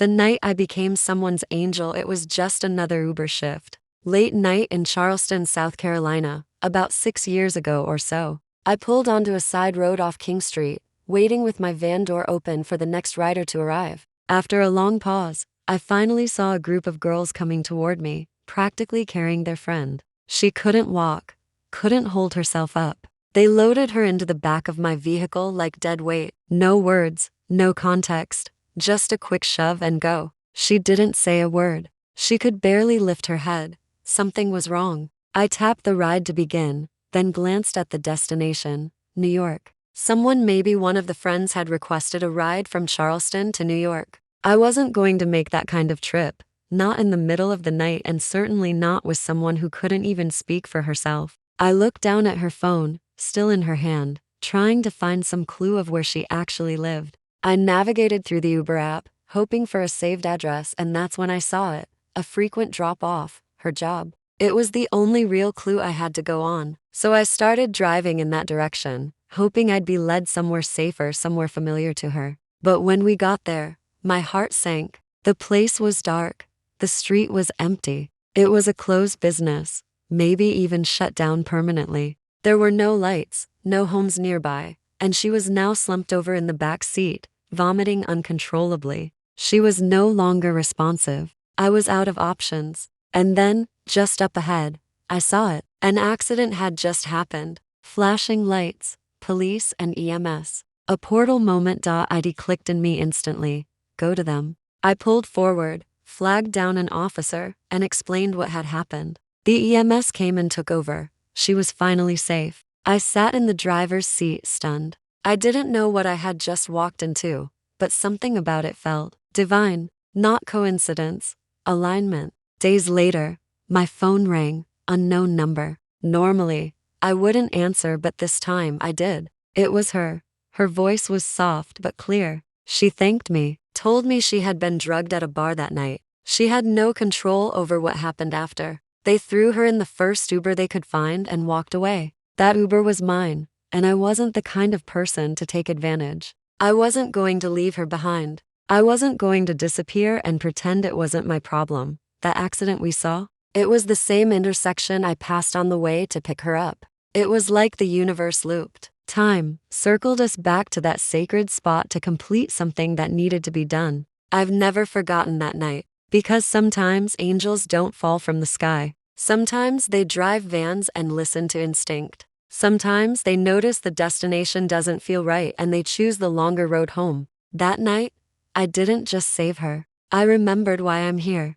The night I became someone's angel, it was just another Uber shift. Late night in Charleston, South Carolina, about 6 years ago or so. I pulled onto a side road off King Street, waiting with my van door open for the next rider to arrive. After a long pause, I finally saw a group of girls coming toward me, practically carrying their friend. She couldn't walk, couldn't hold herself up. They loaded her into the back of my vehicle like dead weight. No words, no context, just a quick shove and go. She didn't say a word. She could barely lift her head. Something was wrong. I tapped the ride to begin, then glanced at the destination, New York. Someone, maybe one of the friends, had requested a ride from Charleston to New York. I wasn't going to make that kind of trip, not in the middle of the night, and certainly not with someone who couldn't even speak for herself. I looked down at her phone, still in her hand, trying to find some clue of where she actually lived. I navigated through the Uber app, hoping for a saved address, and that's when I saw it. A frequent drop-off, her job. It was the only real clue I had to go on, so I started driving in that direction, hoping I'd be led somewhere safer, somewhere familiar to her. But when we got there, my heart sank. The place was dark. The street was empty. It was a closed business, maybe even shut down permanently. There were no lights, no homes nearby, and she was now slumped over in the back seat, vomiting uncontrollably. She was no longer responsive. I was out of options. And then, just up ahead, I saw it. An accident had just happened. Flashing lights, police and EMS. A portal moment. ID clicked in me instantly. Go to them. I pulled forward, flagged down an officer, and explained what had happened. The EMS came and took over. She was finally safe. I sat in the driver's seat, stunned. I didn't know what I had just walked into, but something about it felt divine, not coincidence, alignment. Days later, my phone rang, unknown number. Normally, I wouldn't answer, but this time I did. It was her. Her voice was soft but clear. She thanked me, told me she had been drugged at a bar that night. She had no control over what happened after. They threw her in the first Uber they could find and walked away. That Uber was mine, and I wasn't the kind of person to take advantage. I wasn't going to leave her behind. I wasn't going to disappear and pretend it wasn't my problem. That accident we saw? It was the same intersection I passed on the way to pick her up. It was like the universe looped. Time circled us back to that sacred spot to complete something that needed to be done. I've never forgotten that night. Because sometimes angels don't fall from the sky. Sometimes they drive vans and listen to instinct. Sometimes they notice the destination doesn't feel right and they choose the longer road home. That night, I didn't just save her. I remembered why I'm here.